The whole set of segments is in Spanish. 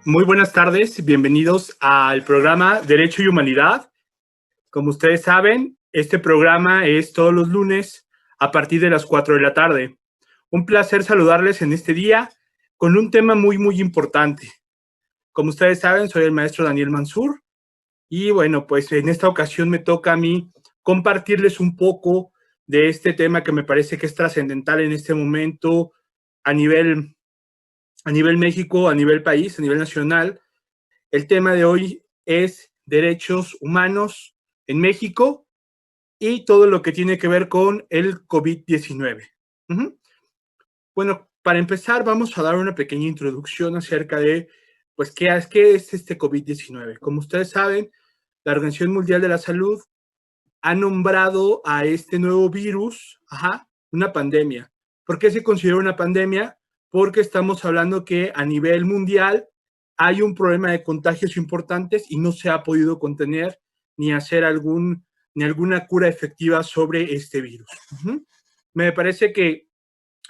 Muy buenas tardes, bienvenidos al programa Derecho y Humanidad. Como ustedes saben, este programa es todos los lunes a partir de las 4 de la tarde. Un placer saludarles en este día con un tema muy importante. Como ustedes saben, soy el maestro Daniel Mansur y bueno, pues en esta ocasión me toca a mí compartirles un poco de este tema que me parece que es trascendental en este momento a nivel, a nivel México, a nivel país, a nivel nacional. El tema de hoy es derechos humanos en México y todo lo que tiene que ver con el COVID-19. Uh-huh. Bueno, para empezar vamos a dar una pequeña introducción acerca de, pues, qué es este COVID-19. Como ustedes saben, la Organización Mundial de la Salud ha nombrado a este nuevo virus, una pandemia. ¿Por qué se considera una pandemia? Porque estamos hablando que a nivel mundial hay un problema de contagios importantes y no se ha podido contener ni hacer ni alguna cura efectiva sobre este virus. Uh-huh. Me parece que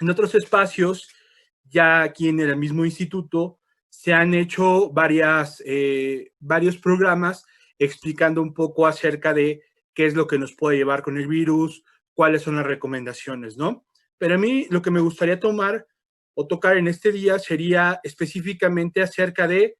en otros espacios, ya aquí en el mismo instituto, se han hecho varios programas explicando un poco acerca de qué es lo que nos puede llevar con el virus, cuáles son las recomendaciones, ¿no? Pero a mí lo que me gustaría tomar o tocar en este día sería específicamente acerca de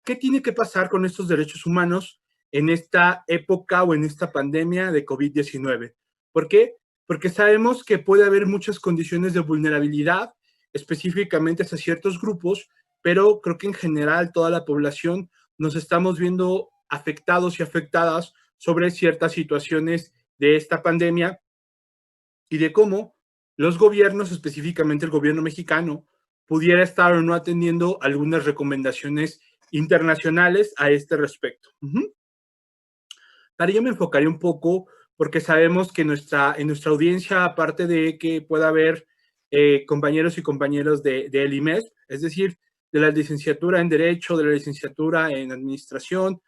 qué tiene que pasar con estos derechos humanos en esta época o en esta pandemia de COVID-19. ¿Por qué? Porque sabemos que puede haber muchas condiciones de vulnerabilidad, específicamente hacia ciertos grupos, pero creo que en general toda la población nos estamos viendo afectados y afectadas sobre ciertas situaciones de esta pandemia y de cómo los gobiernos, específicamente el gobierno mexicano, pudiera estar o no atendiendo algunas recomendaciones internacionales a este respecto. Uh-huh. Para ello me enfocaré un poco porque sabemos que en nuestra audiencia, aparte de que pueda haber compañeros y compañeras del IMES, es decir, de la licenciatura en Derecho, de la licenciatura en Administración,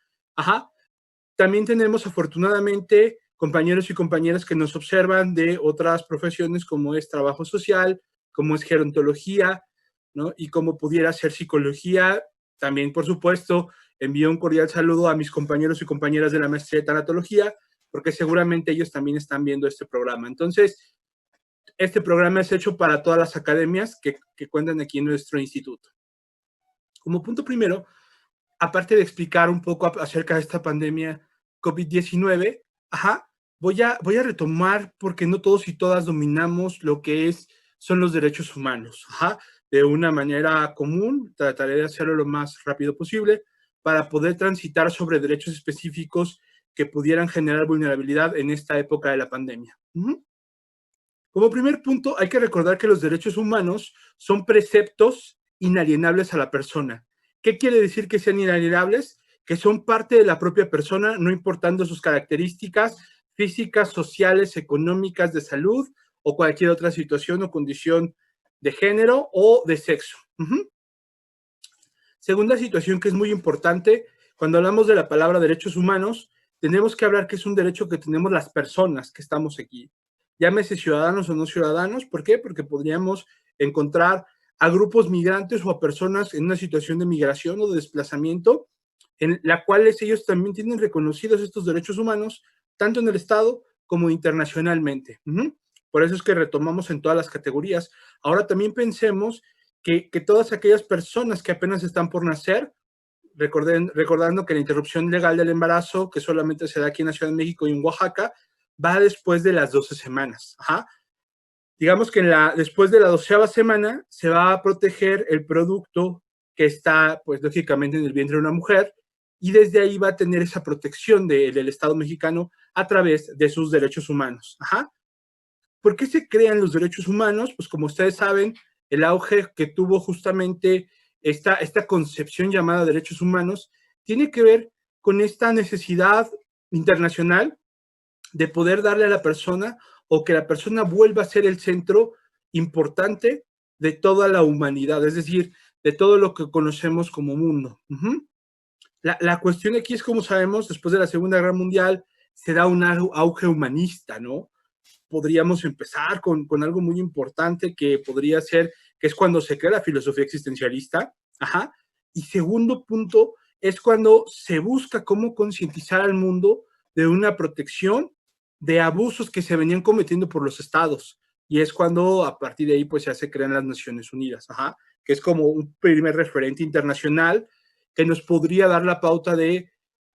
también tenemos afortunadamente compañeros y compañeras que nos observan de otras profesiones como es trabajo social, como es gerontología, ¿no? Y como pudiera ser psicología. También, por supuesto, envío un cordial saludo a mis compañeros y compañeras de la maestría de tanatología, porque seguramente ellos también están viendo este programa. Entonces, este programa es hecho para todas las academias que cuentan aquí en nuestro instituto. Como punto primero, aparte de explicar un poco acerca de esta pandemia COVID-19, voy a retomar porque no todos y todas dominamos lo que son los derechos humanos, de una manera común. Trataré de hacerlo lo más rápido posible para poder transitar sobre derechos específicos que pudieran generar vulnerabilidad en esta época de la pandemia. Como primer punto, hay que recordar que los derechos humanos son preceptos inalienables a la persona. ¿Qué quiere decir que sean inalienables? Que son parte de la propia persona, no importando sus características físicas, sociales, económicas, de salud o cualquier otra situación o condición de género o de sexo. Segunda situación que es muy importante, cuando hablamos de la palabra derechos humanos, tenemos que hablar que es un derecho que tenemos las personas que estamos aquí. Llámese ciudadanos o no ciudadanos. ¿Por qué? Porque podríamos encontrar a grupos migrantes o a personas en una situación de migración o de desplazamiento, en la cual ellos también tienen reconocidos estos derechos humanos, tanto en el Estado como internacionalmente. Por eso es que retomamos en todas las categorías. Ahora también pensemos que todas aquellas personas que apenas están por nacer, recordando que la interrupción legal del embarazo, que solamente se da aquí en la Ciudad de México y en Oaxaca, va después de las 12 semanas. Digamos que después de la 12ª semana se va a proteger el producto que está, pues lógicamente, en el vientre de una mujer, y desde ahí va a tener esa protección del Estado mexicano a través de sus derechos humanos. ¿Por qué se crean los derechos humanos? Pues como ustedes saben, el auge que tuvo justamente esta concepción llamada derechos humanos tiene que ver con esta necesidad internacional de poder darle a la persona o que la persona vuelva a ser el centro importante de toda la humanidad, es decir, de todo lo que conocemos como mundo. La cuestión aquí es, como sabemos, después de la Segunda Guerra Mundial se da un auge humanista, ¿no? Podríamos empezar con algo muy importante que podría ser, que es cuando se crea la filosofía existencialista, Y segundo punto es cuando se busca cómo concientizar al mundo de una protección de abusos que se venían cometiendo por los estados. Y es cuando a partir de ahí pues ya se crean las Naciones Unidas, ajá, que es como un primer referente internacional que nos podría dar la pauta de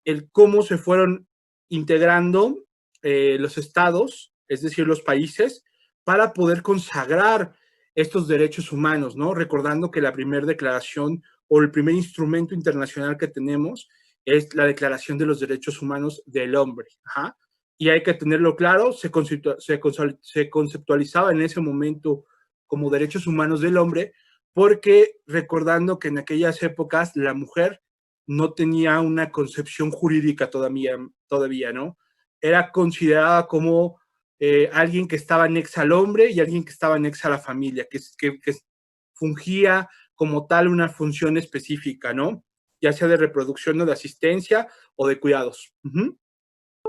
el cómo se fueron integrando los estados, es decir, los países, para poder consagrar estos derechos humanos, ¿no? Recordando que la primera declaración o el primer instrumento internacional que tenemos es la Declaración de los Derechos Humanos del Hombre. Ajá. Y hay que tenerlo claro, se conceptualizaba en ese momento como derechos humanos del hombre, porque recordando que en aquellas épocas la mujer no tenía una concepción jurídica todavía, ¿no? Era considerada como alguien que estaba anexa al hombre y alguien que estaba anexa a la familia, que fungía como tal una función específica, ¿no? Ya sea de reproducción o de asistencia o de cuidados.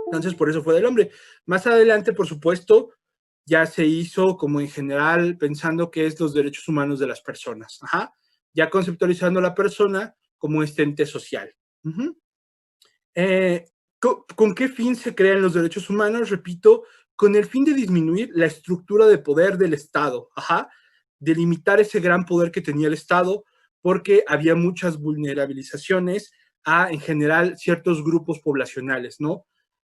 Entonces, por eso fue del hombre. Más adelante, por supuesto, ya se hizo como en general pensando que es los derechos humanos de las personas. Ajá. Ya conceptualizando a la persona como este ente social. Uh-huh. ¿Con qué fin se crean los derechos humanos? Repito, con el fin de disminuir la estructura de poder del Estado, ajá, de limitar ese gran poder que tenía el Estado, porque había muchas vulnerabilizaciones a, en general, ciertos grupos poblacionales, ¿no?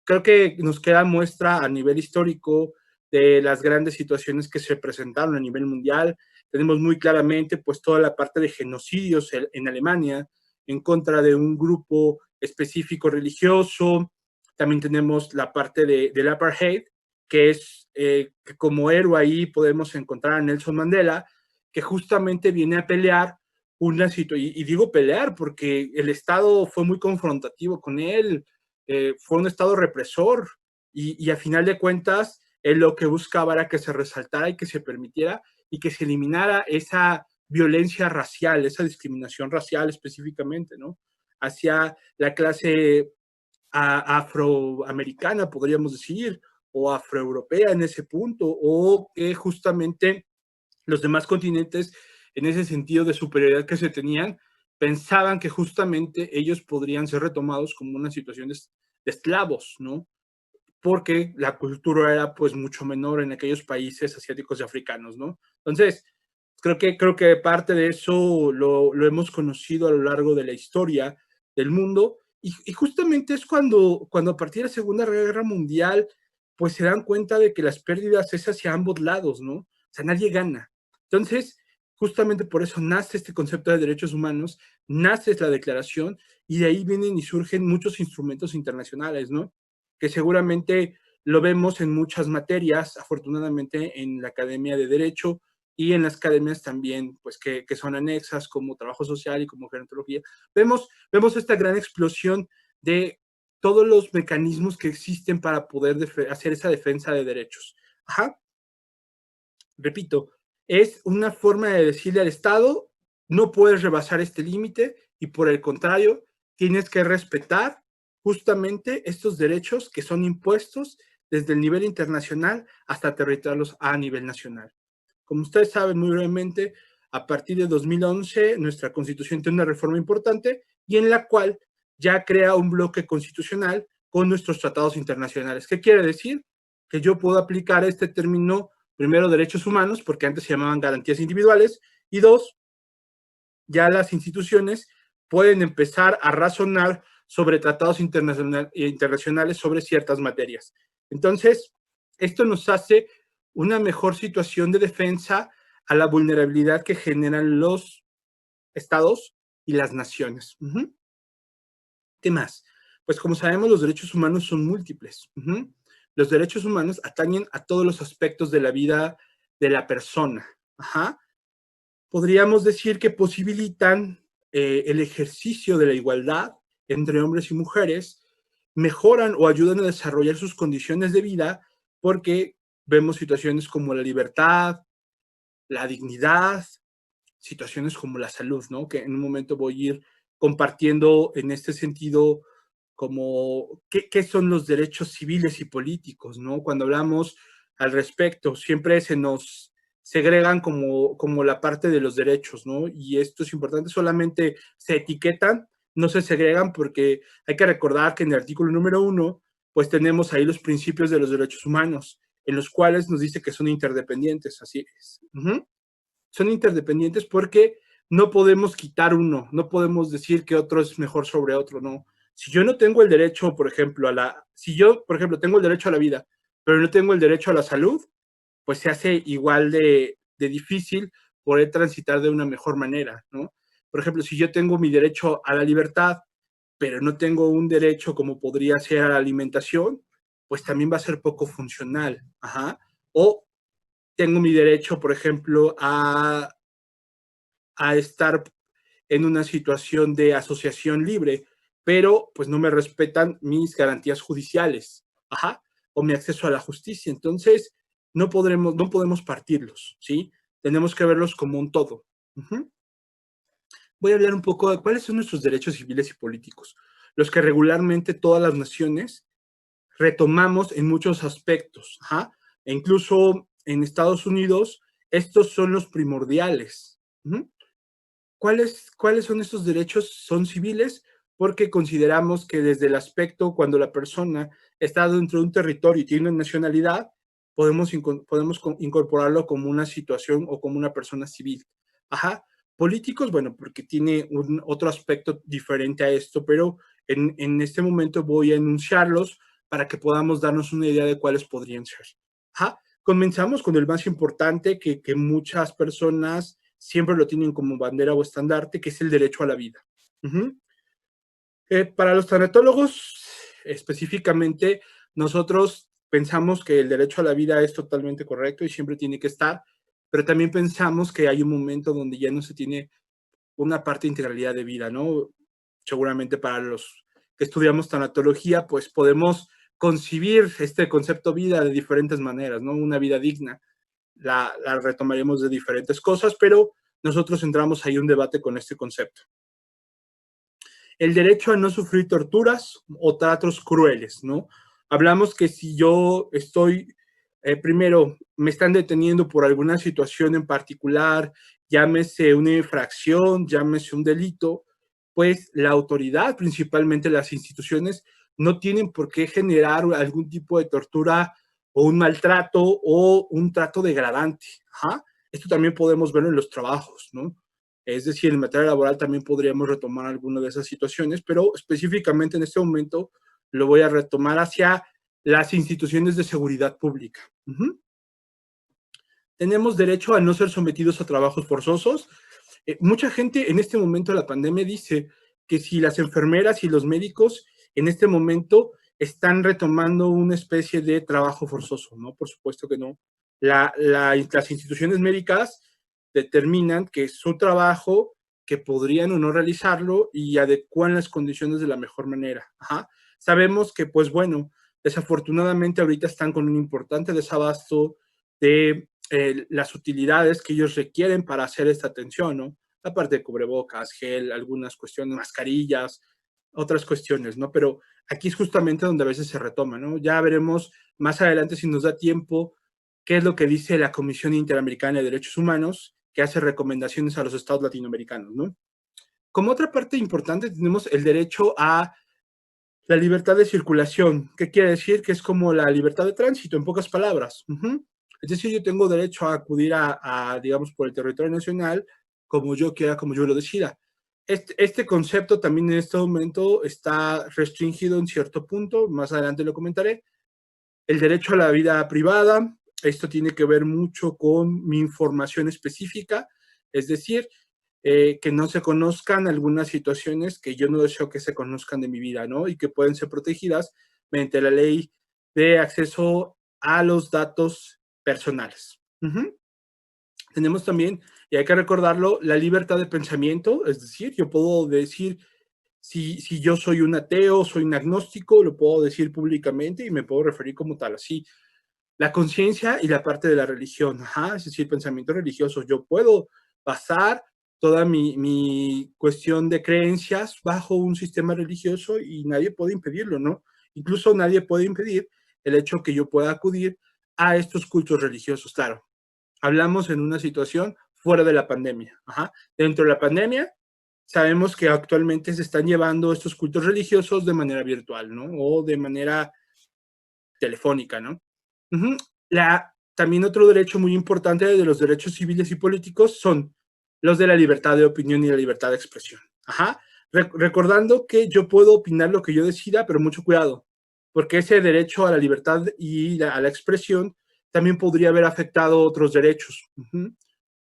Creo que nos queda muestra a nivel histórico de las grandes situaciones que se presentaron a nivel mundial. Tenemos muy claramente pues toda la parte de genocidios en Alemania en contra de un grupo específico religioso. También tenemos la parte del apartheid, que es que como héroe ahí podemos encontrar a Nelson Mandela, que justamente viene a pelear una situación, y digo pelear porque el Estado fue muy confrontativo con él, fue un Estado represor y a final de cuentas él lo que buscaba era que se resaltara y que se permitiera y que se eliminara esa violencia racial, esa discriminación racial específicamente, ¿no? Hacia la clase afroamericana, podríamos decir, o afroeuropea en ese punto, o que justamente los demás continentes, en ese sentido de superioridad que se tenían, pensaban que justamente ellos podrían ser retomados como una situación de esclavos, ¿no? Porque la cultura era pues mucho menor en aquellos países asiáticos y africanos, ¿no? Entonces, creo que parte de eso lo hemos conocido a lo largo de la historia del mundo y justamente es cuando a partir de la Segunda Guerra Mundial pues se dan cuenta de que las pérdidas es hacia ambos lados, ¿no? O sea, nadie gana. Entonces, justamente por eso nace este concepto de derechos humanos, nace la declaración y de ahí vienen y surgen muchos instrumentos internacionales, ¿no? Que seguramente lo vemos en muchas materias, afortunadamente en la Academia de Derecho y en las academias también, pues que son anexas como trabajo social y como gerontología. Vemos esta gran explosión de todos los mecanismos que existen para poder hacer esa defensa de derechos. Ajá. Repito, es una forma de decirle al Estado, no puedes rebasar este límite y por el contrario, tienes que respetar justamente estos derechos que son impuestos desde el nivel internacional hasta aterrizarlos a nivel nacional. Como ustedes saben muy brevemente, a partir de 2011 nuestra constitución tiene una reforma importante y en la cual ya crea un bloque constitucional con nuestros tratados internacionales. ¿Qué quiere decir? Que yo puedo aplicar este término, primero, derechos humanos, porque antes se llamaban garantías individuales, y dos, ya las instituciones pueden empezar a razonar sobre tratados internacionales sobre ciertas materias. Entonces, esto nos hace una mejor situación de defensa a la vulnerabilidad que generan los estados y las naciones. ¿Qué más? Pues como sabemos, los derechos humanos son múltiples. Los derechos humanos atañen a todos los aspectos de la vida de la persona. Ajá. Podríamos decir que posibilitan el ejercicio de la igualdad entre hombres y mujeres, mejoran o ayudan a desarrollar sus condiciones de vida porque vemos situaciones como la libertad, la dignidad, situaciones como la salud, ¿no? Que en un momento voy a ir compartiendo en este sentido como qué son los derechos civiles y políticos, ¿no? Cuando hablamos al respecto, siempre segregan como la parte de los derechos, ¿no? Y esto es importante, solamente se etiquetan, no se segregan, porque hay que recordar que en el artículo número 1, pues tenemos ahí los principios de los derechos humanos, en los cuales nos dice que son interdependientes, así es. Son interdependientes porque no podemos quitar uno, no podemos decir que otro es mejor sobre otro, no. Si yo no tengo el derecho, por ejemplo, si yo, por ejemplo, tengo el derecho a la vida, pero no tengo el derecho a la salud, pues se hace igual de difícil poder transitar de una mejor manera, ¿no? Por ejemplo, si yo tengo mi derecho a la libertad, pero no tengo un derecho como podría ser a la alimentación, pues también va a ser poco funcional. Ajá. O tengo mi derecho, por ejemplo, a estar en una situación de asociación libre, pero pues no me respetan mis garantías judiciales, ajá, o mi acceso a la justicia. Entonces, no podemos partirlos, ¿sí? Tenemos que verlos como un todo. Ujú. Voy a hablar un poco de cuáles son nuestros derechos civiles y políticos, los que regularmente todas las naciones retomamos en muchos aspectos, ajá, e incluso en Estados Unidos, estos son los primordiales. Ujú. ¿Cuáles son estos derechos? Son civiles porque consideramos que desde el aspecto cuando la persona está dentro de un territorio y tiene una nacionalidad, podemos incorporarlo como una situación o como una persona civil. Ajá. Políticos, bueno, porque tiene otro aspecto diferente a esto, pero en este momento voy a enunciarlos para que podamos darnos una idea de cuáles podrían ser. Ajá. Comenzamos con el más importante que muchas personas siempre lo tienen como bandera o estandarte, que es el derecho a la vida. Uh-huh. Para los tanatólogos, específicamente, nosotros pensamos que el derecho a la vida es totalmente correcto y siempre tiene que estar, pero también pensamos que hay un momento donde ya no se tiene una parte de integralidad de vida, ¿no? Seguramente para los que estudiamos tanatología, pues podemos concebir este concepto vida de diferentes maneras, ¿no? Una vida digna. La retomaremos de diferentes cosas, pero nosotros entramos ahí un debate con este concepto. El derecho a no sufrir torturas o tratos crueles, ¿no? Hablamos que si yo estoy, primero, me están deteniendo por alguna situación en particular, llámese una infracción, llámese un delito, pues la autoridad, principalmente las instituciones, no tienen por qué generar algún tipo de tortura o un maltrato o un trato degradante. Ajá. Esto también podemos verlo en los trabajos, ¿no? Es decir, en materia laboral también podríamos retomar alguna de esas situaciones, pero específicamente en este momento lo voy a retomar hacia las instituciones de seguridad pública. Uh-huh. Tenemos derecho a no ser sometidos a trabajos forzosos. Mucha gente en este momento de la pandemia dice que si las enfermeras y los médicos en este momento están retomando una especie de trabajo forzoso, ¿no? Por supuesto que no. Las instituciones médicas determinan que es su trabajo, que podrían o no realizarlo y adecuan las condiciones de la mejor manera. Ajá. Sabemos que, pues bueno, desafortunadamente ahorita están con un importante desabasto de las utilidades que ellos requieren para hacer esta atención, ¿no? La parte de cubrebocas, gel, algunas cuestiones, mascarillas, otras cuestiones, ¿no? Pero aquí es justamente donde a veces se retoma, ¿no? Ya veremos más adelante si nos da tiempo qué es lo que dice la Comisión Interamericana de Derechos Humanos, que hace recomendaciones a los estados latinoamericanos, ¿no? Como otra parte importante tenemos el derecho a la libertad de circulación. ¿Qué quiere decir? Que es como la libertad de tránsito, en pocas palabras. Uh-huh. Es decir, yo tengo derecho a acudir digamos, por el territorio nacional como yo quiera, como yo lo decida. Este concepto también en este momento está restringido en cierto punto, más adelante lo comentaré. El derecho a la vida privada, esto tiene que ver mucho con mi información específica, es decir, que no se conozcan algunas situaciones que yo no deseo que se conozcan de mi vida, ¿no? Y que pueden ser protegidas mediante la ley de acceso a los datos personales. Uh-huh. Tenemos también, y hay que recordarlo, la libertad de pensamiento, es decir, yo puedo decir si yo soy un ateo, soy un agnóstico, lo puedo decir públicamente y me puedo referir como tal, así. La conciencia y la parte de la religión, ajá, es decir, pensamientos religiosos. Yo puedo basar toda mi cuestión de creencias bajo un sistema religioso y nadie puede impedirlo, ¿no? Incluso nadie puede impedir el hecho que yo pueda acudir a estos cultos religiosos, claro. Hablamos en una situación fuera de la pandemia. Ajá. Dentro de la pandemia, sabemos que actualmente se están llevando estos cultos religiosos de manera virtual, ¿no? O de manera telefónica, ¿no? Ujú. También otro derecho muy importante de los derechos civiles y políticos son los de la libertad de opinión y la libertad de expresión. Ajá. Recordando que yo puedo opinar lo que yo decida, pero mucho cuidado, porque ese derecho a la libertad y a la expresión también podría haber afectado otros derechos. Ujú.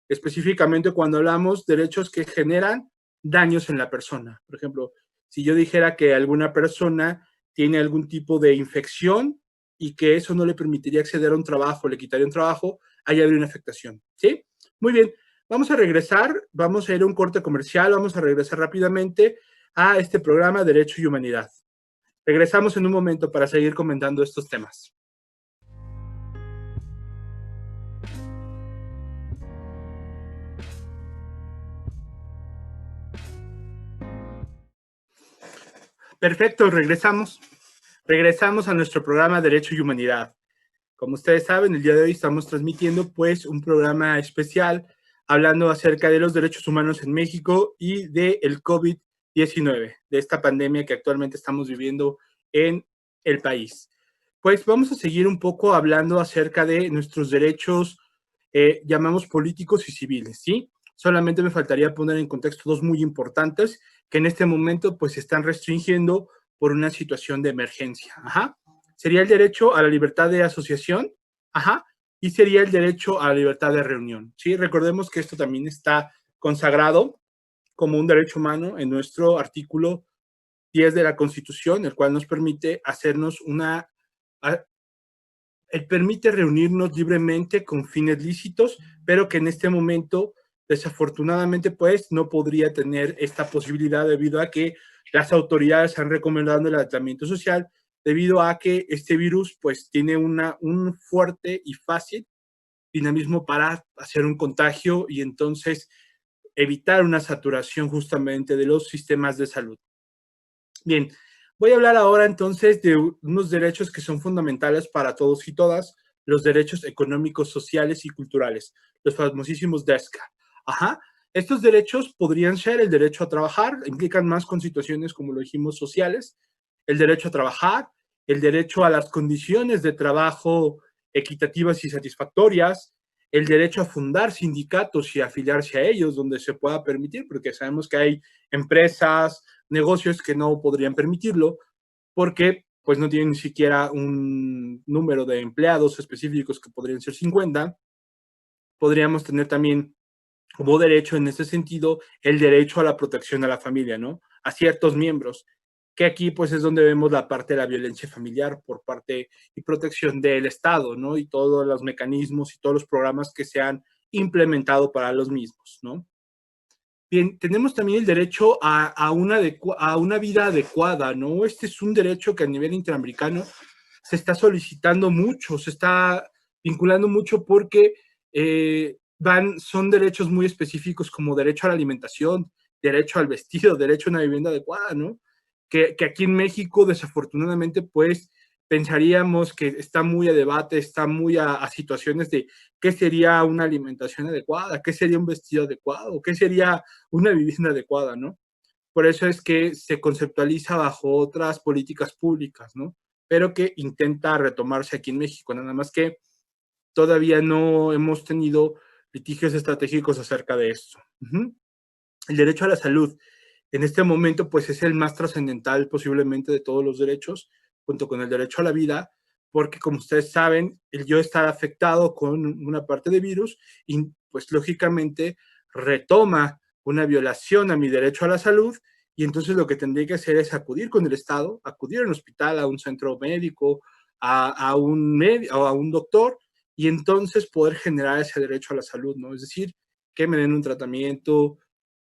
Específicamente cuando hablamos de derechos que generan daños en la persona. Por ejemplo, si yo dijera que alguna persona tiene algún tipo de infección y que eso no le permitiría acceder a un trabajo, le quitaría un trabajo, ahí habría una afectación. ¿Sí? Muy bien. Vamos a regresar, vamos a ir a un corte comercial, vamos a regresar rápidamente a este programa Derecho y Humanidad. Regresamos en un momento para seguir comentando estos temas. Perfecto, regresamos. Regresamos a nuestro programa Derecho y Humanidad. Como ustedes saben, el día de hoy estamos transmitiendo pues un programa especial hablando acerca de los derechos humanos en México y del COVID-19, de esta pandemia que actualmente estamos viviendo en el país. Pues vamos a seguir un poco hablando acerca de nuestros derechos, llamamos políticos y civiles, ¿sí? Solamente me faltaría poner en contexto dos muy importantes que en este momento pues se están restringiendo por una situación de emergencia. Ajá. Sería el derecho a la libertad de asociación, ajá, y sería el derecho a la libertad de reunión, ¿sí? Recordemos que esto también está consagrado como un derecho humano en nuestro artículo 10 de la Constitución, el cual nos permite hacernos una, permite reunirnos libremente con fines lícitos, pero que en este momento, desafortunadamente, pues no podría tener esta posibilidad debido a que las autoridades han recomendado el aislamiento social, debido a que este virus pues tiene un fuerte y fácil dinamismo para hacer un contagio y entonces evitar una saturación justamente de los sistemas de salud. Bien, voy a hablar ahora entonces de unos derechos que son fundamentales para todos y todas, los derechos económicos, sociales y culturales, los famosísimos DESCA. Ajá. Estos derechos podrían ser el derecho a trabajar, implican más con situaciones, como lo dijimos, sociales, el derecho a trabajar, el derecho a las condiciones de trabajo equitativas y satisfactorias, el derecho a fundar sindicatos y afiliarse a ellos donde se pueda permitir, porque sabemos que hay empresas, negocios que no podrían permitirlo porque pues no tienen ni siquiera un número de empleados específicos que podrían ser 50. Podríamos tener también como derecho en ese sentido el derecho a la protección a la familia, ¿no? A ciertos miembros, que aquí pues es donde vemos la parte de la violencia familiar por parte y protección del Estado, ¿no? Y todos los mecanismos y todos los programas que se han implementado para los mismos, ¿no? Bien, tenemos también el derecho a una vida adecuada, ¿no? Este es un derecho que a nivel interamericano se está solicitando mucho, se está vinculando mucho porque son derechos muy específicos como derecho a la alimentación, derecho al vestido, derecho a una vivienda adecuada, ¿no? Que aquí en México, desafortunadamente, pues pensaríamos que está muy a debate, está muy a situaciones de qué sería una alimentación adecuada, qué sería un vestido adecuado, qué sería una vivienda adecuada, ¿no? Por eso es que se conceptualiza bajo otras políticas públicas, ¿no? Pero que intenta retomarse aquí en México, nada más que todavía no hemos tenido litigios estratégicos acerca de esto. Uh-huh. El derecho a la salud, en este momento, pues es el más trascendental posiblemente de todos los derechos, junto con el derecho a la vida, porque como ustedes saben, el yo estar afectado con una parte de virus, y pues lógicamente retoma una violación a mi derecho a la salud, y entonces lo que tendría que hacer es acudir con el Estado, acudir a un hospital, a un centro médico, a un doctor, y entonces poder generar ese derecho a la salud, ¿no? Es decir, que me den un tratamiento,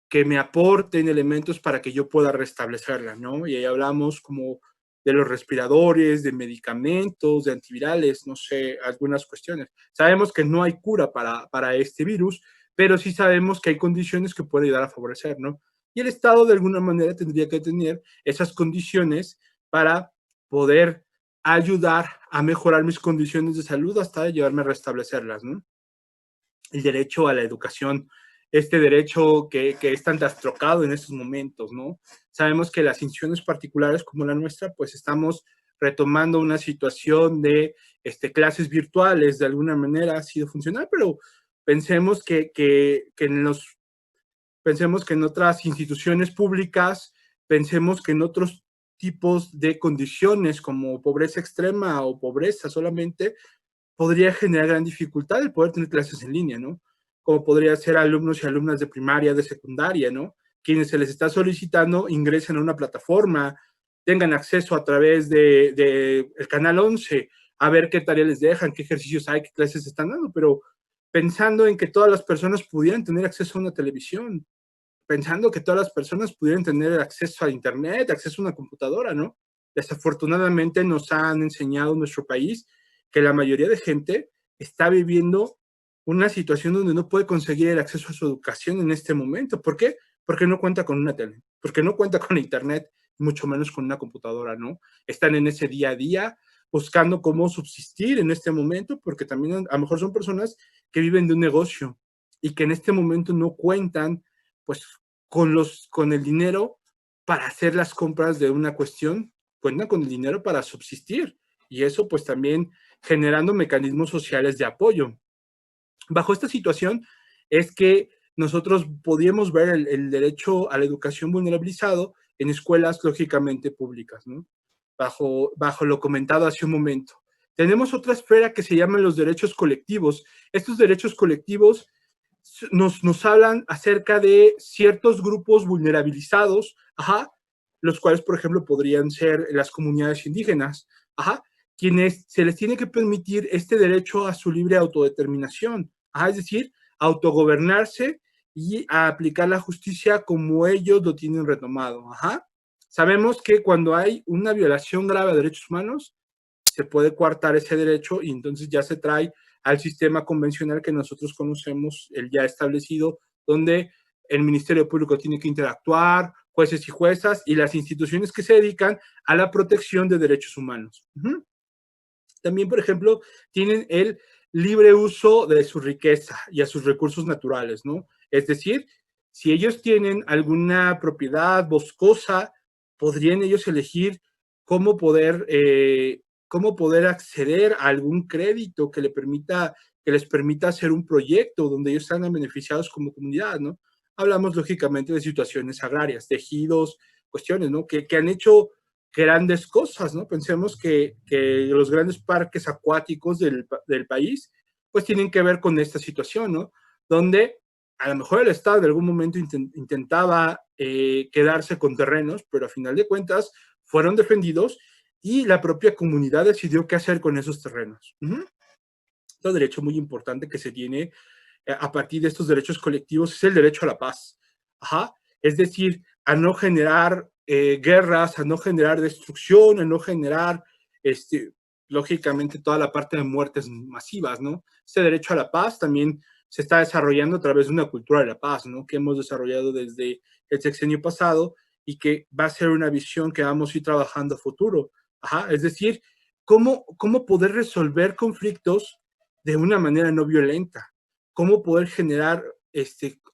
que me aporten elementos para que yo pueda restablecerla, ¿no? Y ahí hablamos como de los respiradores, de medicamentos, de antivirales, no sé, algunas cuestiones. Sabemos que no hay cura para este virus, pero sí sabemos que hay condiciones que pueden ayudar a favorecer, ¿no? Y el Estado de alguna manera tendría que tener esas condiciones para poder ayudar a mejorar mis condiciones de salud hasta llevarme a restablecerlas, ¿no? el derecho a la educación, este derecho que es tan trastrocado en estos momentos, ¿no? Sabemos que las instituciones particulares como la nuestra, pues estamos retomando una situación de clases virtuales, de alguna manera ha sido funcional, pero pensemos pensemos que en otras instituciones públicas, pensemos que en otros tipos de condiciones como pobreza extrema o pobreza solamente, podría generar gran dificultad el poder tener clases en línea, ¿no? Como podría ser alumnos y alumnas de primaria, de secundaria, ¿no? Quienes se les está solicitando ingresen a una plataforma, tengan acceso a través de el canal 11 a ver qué tareas les dejan, qué ejercicios hay, qué clases están dando, pero pensando en que todas las personas pudieran tener acceso a una televisión, pensando que todas las personas pudieran tener acceso a Internet, acceso a una computadora, ¿no? Desafortunadamente nos han enseñado en nuestro país que la mayoría de gente está viviendo una situación donde no puede conseguir el acceso a su educación en este momento. ¿Por qué? Porque no cuenta con una tele, porque no cuenta con Internet, mucho menos con una computadora, ¿no? Están en ese día a día buscando cómo subsistir en este momento, porque también a lo mejor son personas que viven de un negocio y que en este momento no cuentan pues con el dinero para hacer las compras de una cuestión, cuentan con el dinero para subsistir. Y eso pues también generando mecanismos sociales de apoyo. Bajo esta situación es que nosotros podíamos ver el derecho a la educación vulnerabilizado en escuelas lógicamente públicas, ¿no? Bajo lo comentado hace un momento. Tenemos otra esfera que se llaman los derechos colectivos. Estos derechos colectivos nos hablan acerca de ciertos grupos vulnerabilizados, ajá, los cuales, por ejemplo, podrían ser las comunidades indígenas, ajá, quienes se les tiene que permitir este derecho a su libre autodeterminación, ajá, es decir, autogobernarse y a aplicar la justicia como ellos lo tienen retomado, ajá. Sabemos que cuando hay una violación grave de derechos humanos, se puede coartar ese derecho y entonces ya se trae al sistema convencional que nosotros conocemos, el ya establecido, donde el Ministerio Público tiene que interactuar, jueces y juezas y las instituciones que se dedican a la protección de derechos humanos. También, por ejemplo, tienen el libre uso de su riqueza y a sus recursos naturales, ¿no? Es decir, si ellos tienen alguna propiedad boscosa, podrían ellos elegir cómo poder, cómo poder acceder a algún crédito que, que les permita hacer un proyecto donde ellos salgan beneficiados como comunidad, ¿no? Hablamos lógicamente de situaciones agrarias, tejidos, cuestiones, ¿no? Que han hecho grandes cosas, ¿no? Pensemos que los grandes parques acuáticos del país, pues tienen que ver con esta situación, ¿no? Donde a lo mejor el Estado en algún momento intentaba quedarse con terrenos, pero a final de cuentas fueron defendidos y la propia comunidad decidió qué hacer con esos terrenos. Otro derecho muy importante que se tiene a partir de estos derechos colectivos es el derecho a la paz. Ajá. Es decir, a no generar guerras, a no generar destrucción, a no generar, lógicamente, toda la parte de muertes masivas, ¿no? Ese derecho a la paz también se está desarrollando a través de una cultura de la paz, ¿no? Que hemos desarrollado desde el sexenio pasado y que va a ser una visión que vamos a ir trabajando a futuro. Ajá. Es decir, cómo poder resolver conflictos de una manera no violenta, cómo poder generar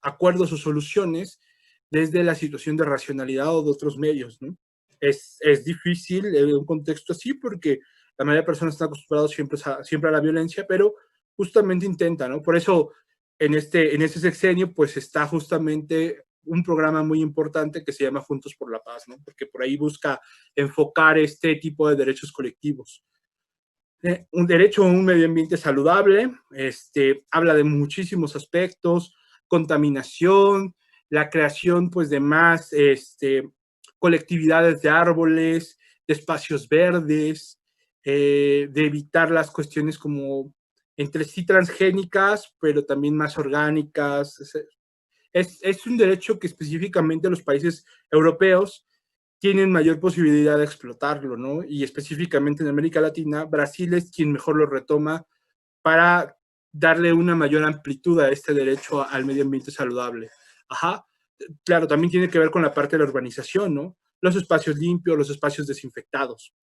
acuerdos o soluciones desde la situación de racionalidad o de otros medios, ¿no? Es difícil en un contexto así porque la mayoría de personas están acostumbrados siempre a la violencia, pero justamente intenta, ¿no? Por eso en este sexenio pues está justamente un programa muy importante que se llama Juntos por la Paz, ¿no? Porque por ahí busca enfocar este tipo de derechos colectivos. Un derecho a un medio ambiente saludable, habla de muchísimos aspectos, contaminación, la creación pues de más colectividades de árboles, de espacios verdes, de evitar las cuestiones como entre sí transgénicas, pero también más orgánicas. Es un derecho que específicamente los países europeos tienen mayor posibilidad de explotarlo, ¿no? Y específicamente en América Latina, Brasil es quien mejor lo retoma para darle una mayor amplitud a este derecho al medio ambiente saludable. Ajá. Claro, también tiene que ver con la parte de la urbanización, ¿no? Los espacios limpios, los espacios desinfectados.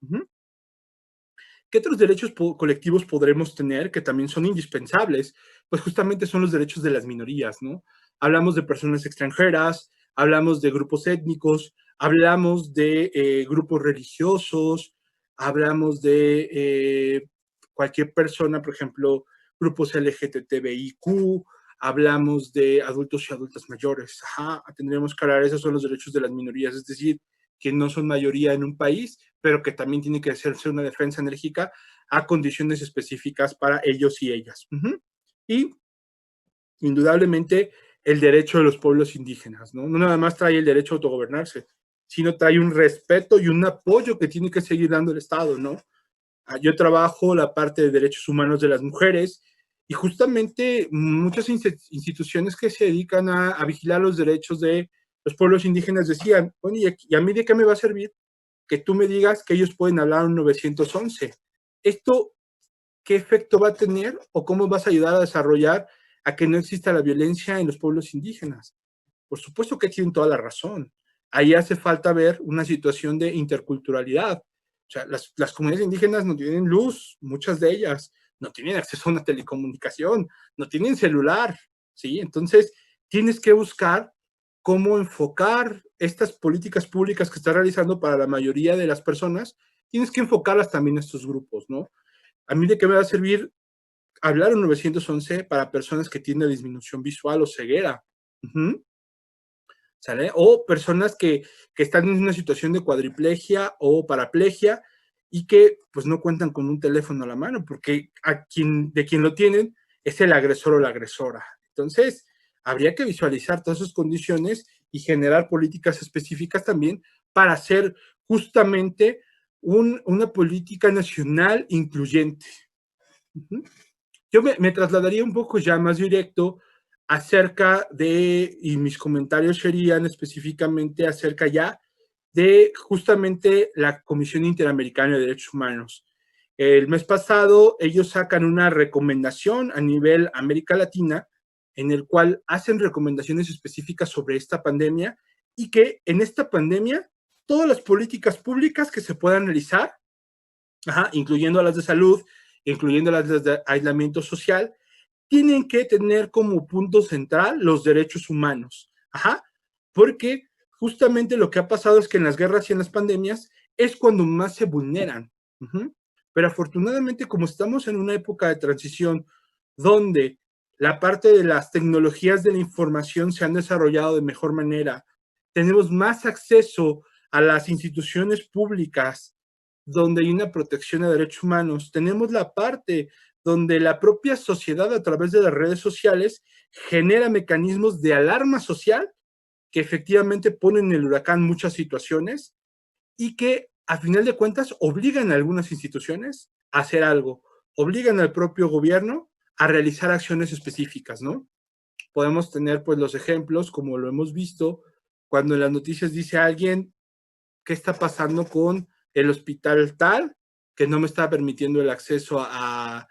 ¿Qué otros derechos colectivos podremos tener que también son indispensables? Pues justamente son los derechos de las minorías, ¿no? Hablamos de personas extranjeras, hablamos de grupos étnicos, hablamos de grupos religiosos, hablamos de cualquier persona, por ejemplo, grupos LGTBIQ, hablamos de adultos y adultas mayores. Ajá, tendríamos que hablar, esos son los derechos de las minorías, es decir, que no son mayoría en un país, pero que también tiene que hacerse una defensa enérgica a condiciones específicas para ellos y ellas. Y indudablemente el derecho de los pueblos indígenas, ¿no? No nada más trae el derecho a autogobernarse, sino trae un respeto y un apoyo que tiene que seguir dando el Estado, ¿no? Yo trabajo la parte de derechos humanos de las mujeres y justamente muchas instituciones que se dedican a vigilar los derechos de los pueblos indígenas decían, bueno, ¿y a mí de qué me va a servir que tú me digas que ellos pueden hablar un 911? ¿Esto qué efecto va a tener o cómo vas a ayudar a desarrollar a que no exista la violencia en los pueblos indígenas? Por supuesto que tienen toda la razón. Ahí hace falta ver una situación de interculturalidad. O sea, las comunidades indígenas no tienen luz, muchas de ellas, no tienen acceso a una telecomunicación, no tienen celular, ¿sí? Entonces, tienes que buscar cómo enfocar estas políticas públicas que estás realizando para la mayoría de las personas, tienes que enfocarlas también a estos grupos, ¿no? A mí de qué me va a servir hablar un 911 para personas que tienen disminución visual o ceguera. ¿Sale? O personas que están en una situación de cuadriplegia o paraplegia y que pues no cuentan con un teléfono a la mano porque de quien lo tienen es el agresor o la agresora. Entonces, habría que visualizar todas esas condiciones y generar políticas específicas también para hacer justamente una política nacional incluyente. Yo me trasladaría un poco ya más directo acerca de, y mis comentarios serían específicamente acerca ya de justamente la Comisión Interamericana de Derechos Humanos. El mes pasado ellos sacan una recomendación a nivel América Latina en el cual hacen recomendaciones específicas sobre esta pandemia y que en esta pandemia todas las políticas públicas que se puedan realizar, incluyendo las de salud, incluyendo las de aislamiento social, tienen que tener como punto central los derechos humanos. Porque justamente lo que ha pasado es que en las guerras y en las pandemias es cuando más se vulneran. Pero afortunadamente, como estamos en una época de transición donde la parte de las tecnologías de la información se han desarrollado de mejor manera, tenemos más acceso a las instituciones públicas donde hay una protección a derechos humanos, tenemos la parte donde la propia sociedad a través de las redes sociales genera mecanismos de alarma social que efectivamente ponen en el huracán muchas situaciones y que a final de cuentas obligan a algunas instituciones a hacer algo, obligan al propio gobierno a realizar acciones específicas, ¿no? Podemos tener pues los ejemplos, como lo hemos visto, cuando en las noticias dice alguien qué está pasando con el hospital tal que no me está permitiendo el acceso a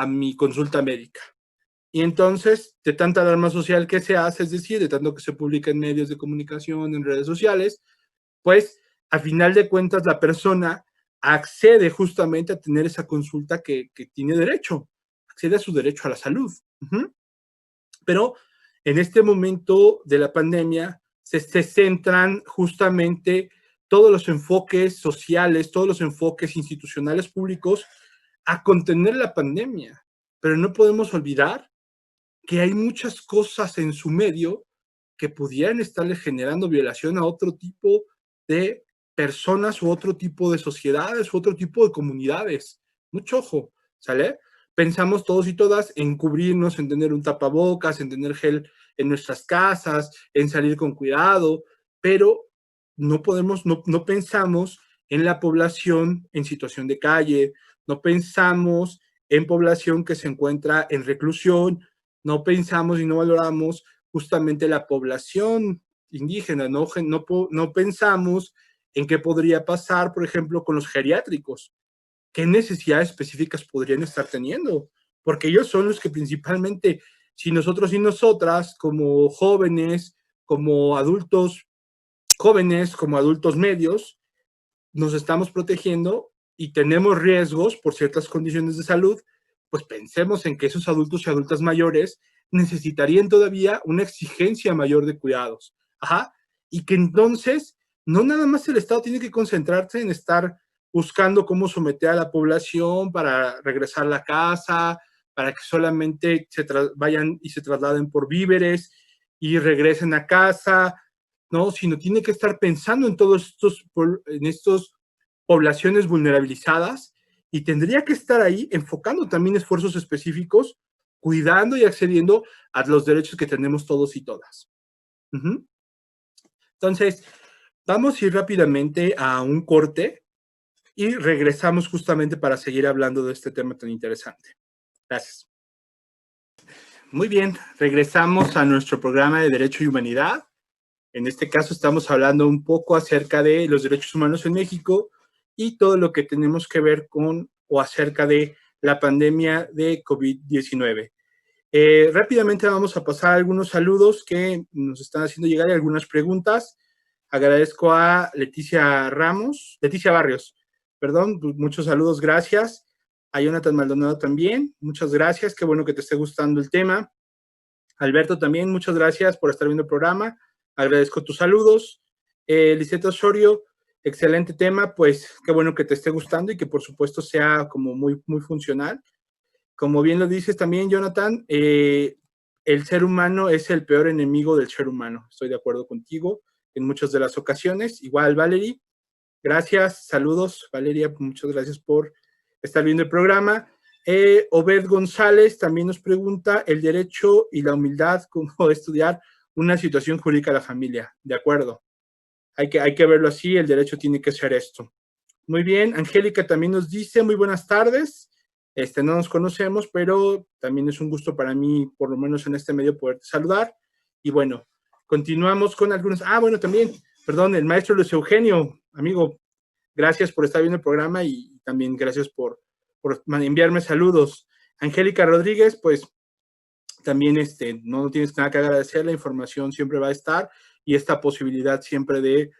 mi consulta médica. Y entonces, de tanta alarma social que se hace, es decir, de tanto que se publica en medios de comunicación, en redes sociales, pues a final de cuentas la persona accede justamente a tener esa consulta que tiene derecho, accede a su derecho a la salud. Pero en este momento de la pandemia se centran justamente todos los enfoques sociales, todos los enfoques institucionales públicos a contener la pandemia. Pero no podemos olvidar que hay muchas cosas en su medio que pudieran estarle generando violación a otro tipo de personas u otro tipo de sociedades u otro tipo de comunidades. Mucho ojo, ¿sale? Pensamos todos y todas en cubrirnos, en tener un tapabocas, en tener gel en nuestras casas, en salir con cuidado, pero no podemos, no pensamos en la población en situación de calle, no pensamos en población que se encuentra en reclusión, no pensamos y no valoramos justamente la población indígena, no pensamos en qué podría pasar, por ejemplo, con los geriátricos, qué necesidades específicas podrían estar teniendo, porque ellos son los que principalmente, si nosotros y nosotras, como jóvenes, como adultos jóvenes, como adultos medios, nos estamos protegiendo y tenemos riesgos por ciertas condiciones de salud, pues pensemos en que esos adultos y adultas mayores necesitarían todavía una exigencia mayor de cuidados. Ajá. Y que entonces no nada más el Estado tiene que concentrarse en estar buscando cómo someter a la población para regresar a la casa, para que solamente vayan y se trasladen por víveres y regresen a casa, ¿no? Sino tiene que estar pensando en todos estos poblaciones vulnerabilizadas y tendría que estar ahí enfocando también esfuerzos específicos, cuidando y accediendo a los derechos que tenemos todos y todas. Uh-huh. Entonces, vamos a ir rápidamente a un corte y regresamos justamente para seguir hablando de este tema tan interesante. Gracias. Muy bien, regresamos a nuestro programa de Derecho y Humanidad. En este caso estamos hablando un poco acerca de los derechos humanos en México y todo lo que tenemos que ver con o acerca de la pandemia de COVID-19. Rápidamente vamos a pasar algunos saludos que nos están haciendo llegar y algunas preguntas. Agradezco a Leticia Barrios, perdón, muchos saludos, gracias. A Jonathan Maldonado también, muchas gracias, qué bueno que te esté gustando el tema. Alberto también, muchas gracias por estar viendo el programa, agradezco tus saludos. Liseta Osorio, excelente tema, pues qué bueno que te esté gustando y que por supuesto sea como muy, muy funcional. Como bien lo dices también, Jonathan, el ser humano es el peor enemigo del ser humano. Estoy de acuerdo contigo en muchas de las ocasiones. Igual, Valerie, gracias, saludos, Valeria, muchas gracias por estar viendo el programa. Obed González también nos pregunta el derecho y la humildad, cómo estudiar una situación jurídica de la familia. De acuerdo, hay que verlo así, el derecho tiene que ser esto. Muy bien, Angélica también nos dice, muy buenas tardes. No nos conocemos, pero también es un gusto para mí, por lo menos en este medio, poderte saludar. Y bueno, continuamos con algunos. Bueno, también, perdón, el maestro Luis Eugenio, amigo, gracias por estar viendo el programa y también gracias por enviarme saludos. Angélica Rodríguez, pues también no tienes nada que agradecer, la información siempre va a estar y esta posibilidad siempre de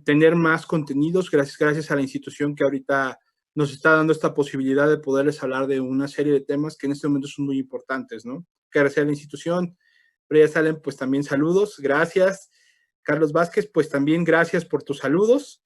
tener más contenidos, gracias a la institución que ahorita nos está dando esta posibilidad de poderles hablar de una serie de temas que en este momento son muy importantes, ¿no? Gracias a la institución. Pero ya salen, pues también saludos, gracias. Carlos Vázquez, pues también gracias por tus saludos.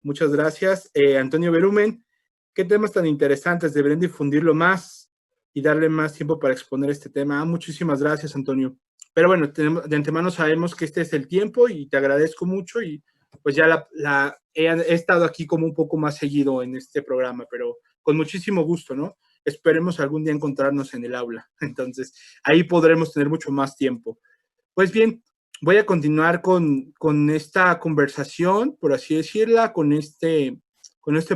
Muchas gracias. Antonio Berumen, qué temas tan interesantes, deberían difundirlo más y darle más tiempo para exponer este tema. Muchísimas gracias, Antonio. Pero bueno, de antemano sabemos que este es el tiempo y te agradezco mucho y pues ya he estado aquí como un poco más seguido en este programa, pero con muchísimo gusto, ¿no? Esperemos algún día encontrarnos en el aula. Entonces, ahí podremos tener mucho más tiempo. Pues bien, voy a continuar con esta conversación, por así decirla, con este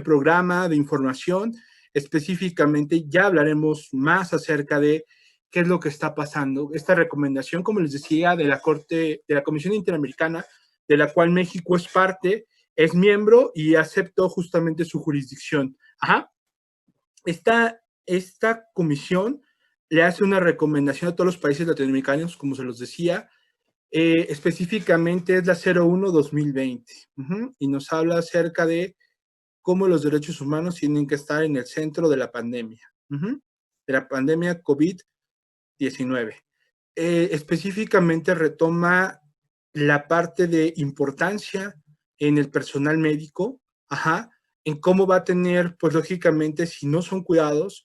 programa de información. Específicamente, ya hablaremos más acerca de qué es lo que está pasando. Esta recomendación, como les decía, de la Comisión Interamericana, de la cual México es parte, es miembro y aceptó justamente su jurisdicción. Ajá. Esta comisión le hace una recomendación a todos los países latinoamericanos, como se los decía, específicamente es la 01-2020, y nos habla acerca de cómo los derechos humanos tienen que estar en el centro de la pandemia, de la pandemia COVID-19. Específicamente retoma la parte de importancia en el personal médico, en cómo va a tener, pues lógicamente, si no son cuidados,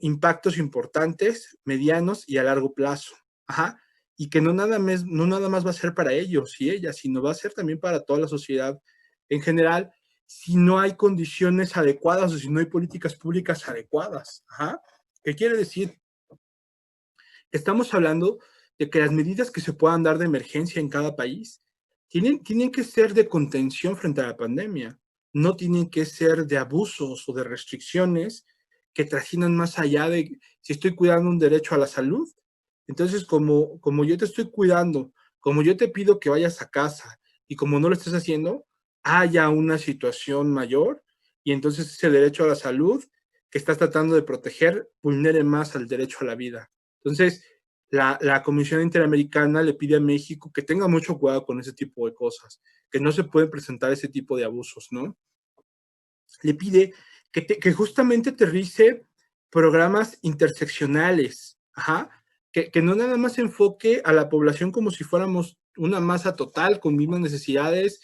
impactos importantes, medianos y a largo plazo, y que no nada más va a ser para ellos y ellas, sino va a ser también para toda la sociedad en general, si no hay condiciones adecuadas o si no hay políticas públicas adecuadas. ¿Qué quiere decir? Estamos hablando de que las medidas que se puedan dar de emergencia en cada país tienen que ser de contención frente a la pandemia, no tienen que ser de abusos o de restricciones que trasciendan más allá de si estoy cuidando un derecho a la salud. Entonces, como yo te estoy cuidando, como yo te pido que vayas a casa y como no lo estés haciendo, haya una situación mayor y entonces ese derecho a la salud que estás tratando de proteger vulnere más al derecho a la vida. Entonces, la Comisión Interamericana le pide a México que tenga mucho cuidado con ese tipo de cosas, que no se pueden presentar ese tipo de abusos, ¿no? le pide que justamente aterrice programas interseccionales, ajá, que no nada más enfoque a la población como si fuéramos una masa total con mismas necesidades,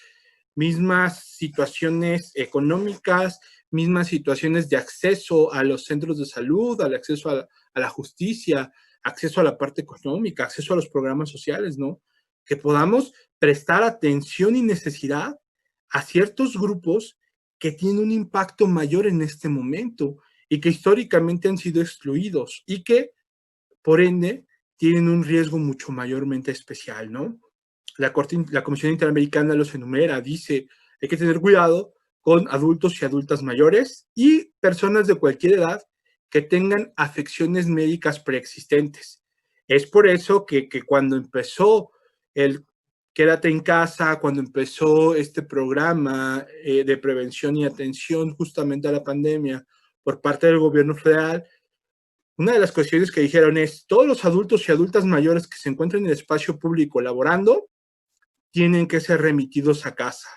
mismas situaciones económicas, mismas situaciones de acceso a los centros de salud, al acceso a la justicia, acceso a la parte económica, acceso a los programas sociales, ¿no? Que podamos prestar atención y necesidad a ciertos grupos que tienen un impacto mayor en este momento y que históricamente han sido excluidos y que, por ende, tienen un riesgo mucho mayormente especial, ¿no? La Comisión Interamericana los enumera, dice, hay que tener cuidado con adultos y adultas mayores y personas de cualquier edad que tengan afecciones médicas preexistentes. Es por eso que cuando empezó el Quédate en casa, cuando empezó este programa de prevención y atención justamente a la pandemia por parte del gobierno federal, una de las cuestiones que dijeron es, todos los adultos y adultas mayores que se encuentran en el espacio público laborando tienen que ser remitidos a casa.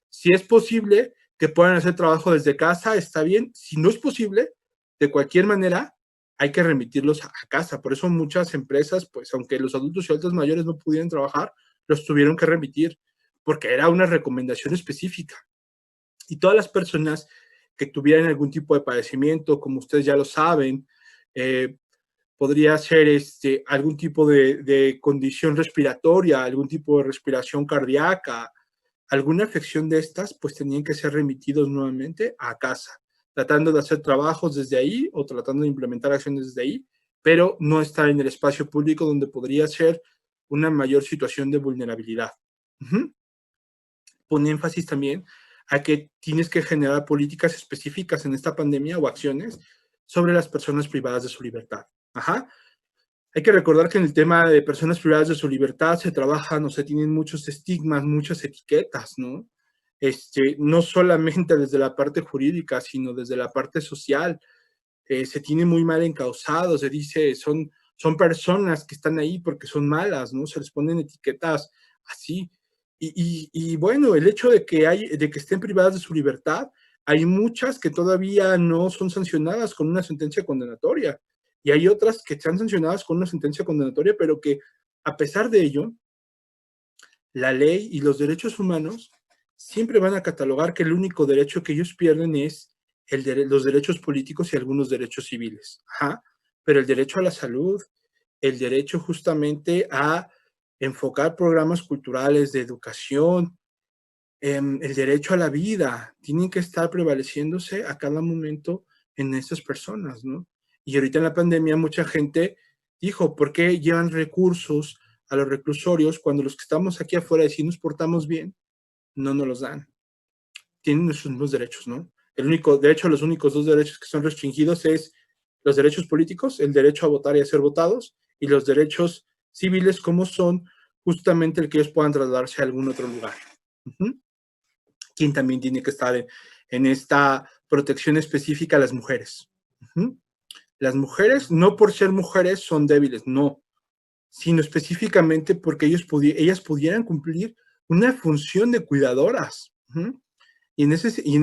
Si es posible que puedan hacer trabajo desde casa, está bien. Si no es posible, de cualquier manera, hay que remitirlos a casa. Por eso muchas empresas, pues aunque los adultos y adultos mayores no pudieran trabajar, los tuvieron que remitir, porque era una recomendación específica. Y todas las personas que tuvieran algún tipo de padecimiento, como ustedes ya lo saben, eh, podría ser algún tipo de condición respiratoria, algún tipo de respiración cardíaca, alguna afección de estas, pues tenían que ser remitidos nuevamente a casa, tratando de hacer trabajos desde ahí o tratando de implementar acciones desde ahí, pero no estar en el espacio público donde podría ser una mayor situación de vulnerabilidad. Uh-huh. Pone énfasis también a que tienes que generar políticas específicas en esta pandemia o acciones sobre las personas privadas de su libertad. Ajá. Hay que recordar que en el tema de personas privadas de su libertad se trabajan o se tienen muchos estigmas, muchas etiquetas, ¿no? No solamente desde la parte jurídica, sino desde la parte social. Se tiene muy mal encausado, se dice, son personas que están ahí porque son malas, ¿no? Se les ponen etiquetas así. Y bueno, el hecho de que estén privadas de su libertad, hay muchas que todavía no son sancionadas con una sentencia condenatoria. Y hay otras que están sancionadas con una sentencia condenatoria, pero que a pesar de ello, la ley y los derechos humanos siempre van a catalogar que el único derecho que ellos pierden es los derechos políticos y algunos derechos civiles. Ajá. Pero el derecho a la salud, el derecho justamente a enfocar programas culturales de educación, el derecho a la vida, tienen que estar prevaleciéndose a cada momento en estas personas, ¿no? Y ahorita en la pandemia mucha gente dijo, ¿por qué llevan recursos a los reclusorios cuando los que estamos aquí afuera y si nos portamos bien, no nos los dan? Tienen nuestros mismos derechos, ¿no? De hecho, los únicos dos derechos que son restringidos es los derechos políticos, el derecho a votar y a ser votados, y los derechos civiles como son justamente el que ellos puedan trasladarse a algún otro lugar. Uh-huh. Quien también tiene que estar en esta protección específica, las mujeres. Uh-huh. Las mujeres, no por ser mujeres, son débiles, no, sino específicamente porque ellas pudieran cumplir una función de cuidadoras. Uh-huh. Y en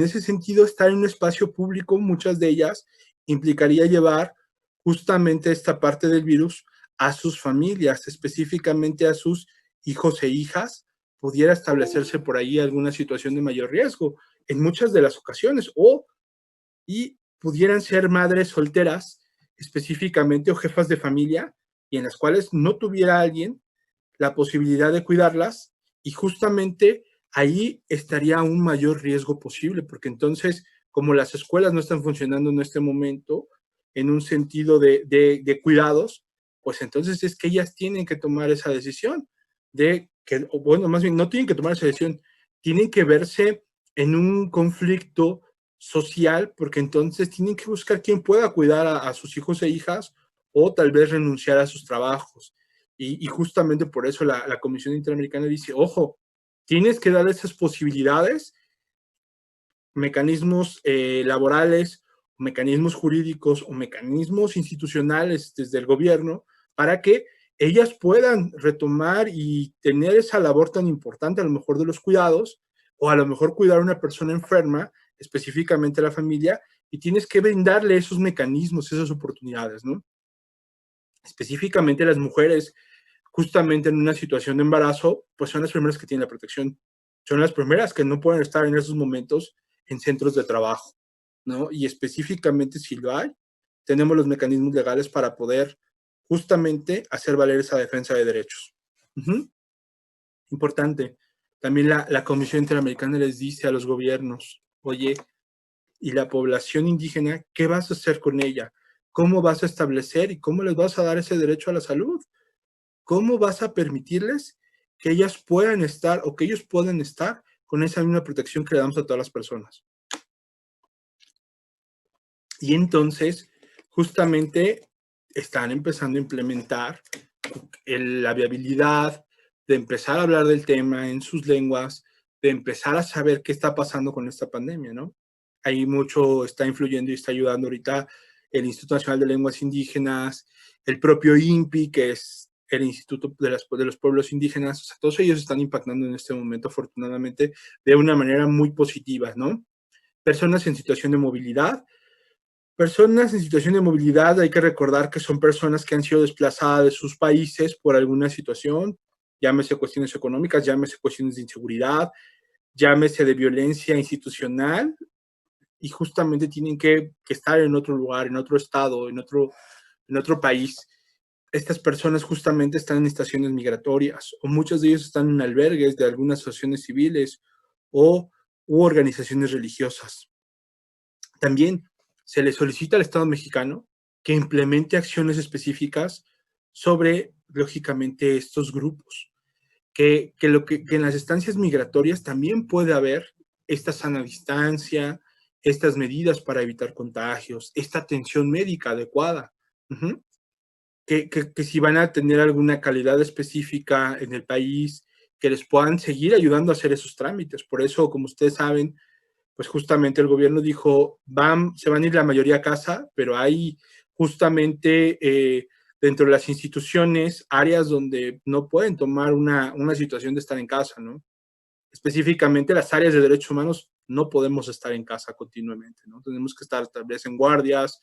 ese sentido, estar en un espacio público, muchas de ellas, implicaría llevar justamente esta parte del virus a sus familias, específicamente a sus hijos e hijas, pudiera establecerse por ahí alguna situación de mayor riesgo en muchas de las ocasiones, y pudieran ser madres solteras específicamente o jefas de familia y en las cuales no tuviera alguien la posibilidad de cuidarlas y justamente ahí estaría un mayor riesgo posible, porque entonces, como las escuelas no están funcionando en este momento en un sentido de cuidados, pues entonces es que ellas tienen que tomar esa decisión de que, o bueno, más bien no tienen que tomar esa decisión, tienen que verse en un conflicto social, porque entonces tienen que buscar quién pueda cuidar a sus hijos e hijas o tal vez renunciar a sus trabajos. Y justamente por eso la Comisión Interamericana dice, ojo, tienes que dar esas posibilidades, mecanismos laborales, mecanismos jurídicos o mecanismos institucionales desde el gobierno para que ellas puedan retomar y tener esa labor tan importante, a lo mejor de los cuidados, o a lo mejor cuidar a una persona enferma específicamente a la familia, y tienes que brindarle esos mecanismos, esas oportunidades, ¿no? Específicamente las mujeres, justamente en una situación de embarazo, pues son las primeras que tienen la protección. Son las primeras que no pueden estar en esos momentos en centros de trabajo, ¿no? Y específicamente si lo hay, tenemos los mecanismos legales para poder justamente hacer valer esa defensa de derechos. Importante. También la Comisión Interamericana les dice a los gobiernos, oye, ¿y la población indígena qué vas a hacer con ella? ¿Cómo vas a establecer y cómo les vas a dar ese derecho a la salud? ¿Cómo vas a permitirles que ellas puedan estar o que ellos puedan estar con esa misma protección que le damos a todas las personas? Y entonces, justamente están empezando a implementar la viabilidad de empezar a hablar del tema en sus lenguas, de empezar a saber qué está pasando con esta pandemia, ¿no? Ahí mucho está influyendo y está ayudando ahorita el Instituto Nacional de Lenguas Indígenas, el propio INPI, que es el Instituto de los Pueblos Indígenas. O sea, todos ellos están impactando en este momento, afortunadamente, de una manera muy positiva, ¿no? Personas en situación de movilidad. Personas en situación de movilidad, hay que recordar que son personas que han sido desplazadas de sus países por alguna situación, llámese cuestiones económicas, llámese cuestiones de inseguridad, llámese de violencia institucional, y justamente tienen que estar en otro lugar, en otro estado, en otro país. Estas personas justamente están en estaciones migratorias, o muchos de ellos están en albergues de algunas asociaciones civiles u organizaciones religiosas. También se le solicita al Estado mexicano que implemente acciones específicas sobre, lógicamente, estos grupos. Que en las estancias migratorias también puede haber esta sana distancia, estas medidas para evitar contagios, esta atención médica adecuada. Que si van a tener alguna calidad específica en el país, que les puedan seguir ayudando a hacer esos trámites. Por eso, como ustedes saben, pues justamente el gobierno dijo, se van a ir la mayoría a casa, pero hay justamente dentro de las instituciones áreas donde no pueden tomar una situación de estar en casa, ¿no? Específicamente las áreas de derechos humanos no podemos estar en casa continuamente, ¿no? Tenemos que estar tal vez en guardias,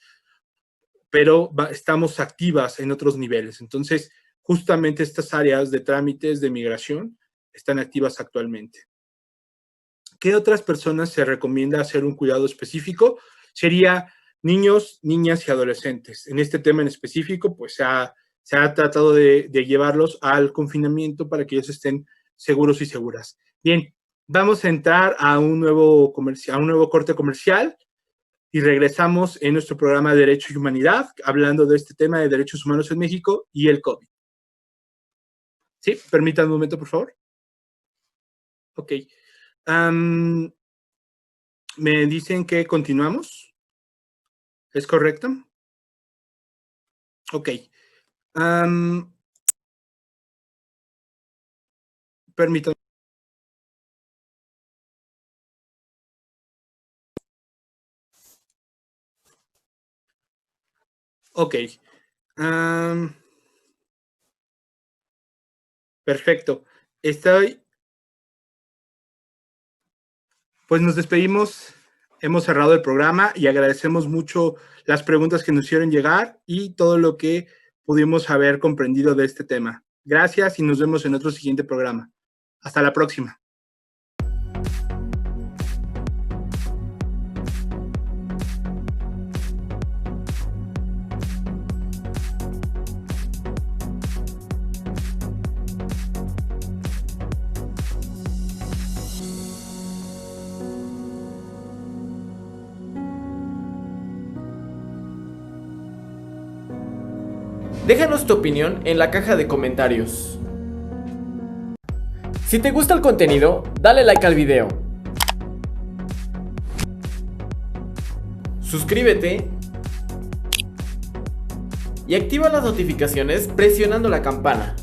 pero estamos activas en otros niveles. Entonces, justamente estas áreas de trámites de migración están activas actualmente. ¿Qué otras personas se recomienda hacer un cuidado específico? Sería niños, niñas y adolescentes. En este tema en específico, pues se ha tratado de llevarlos al confinamiento para que ellos estén seguros y seguras. Bien, vamos a entrar a un nuevo corte comercial y regresamos en nuestro programa de Derecho y Humanidad, hablando de este tema de derechos humanos en México y el COVID. ¿Sí? Permítanme un momento, por favor. Ok. Me dicen que continuamos. ¿Es correcto? Ok. Permítanme. Ok. Perfecto. Pues nos despedimos. Hemos cerrado el programa y agradecemos mucho las preguntas que nos hicieron llegar y todo lo que pudimos haber comprendido de este tema. Gracias y nos vemos en otro siguiente programa. Hasta la próxima. Déjanos tu opinión en la caja de comentarios. Si te gusta el contenido, dale like al video. Suscríbete y activa las notificaciones presionando la campana.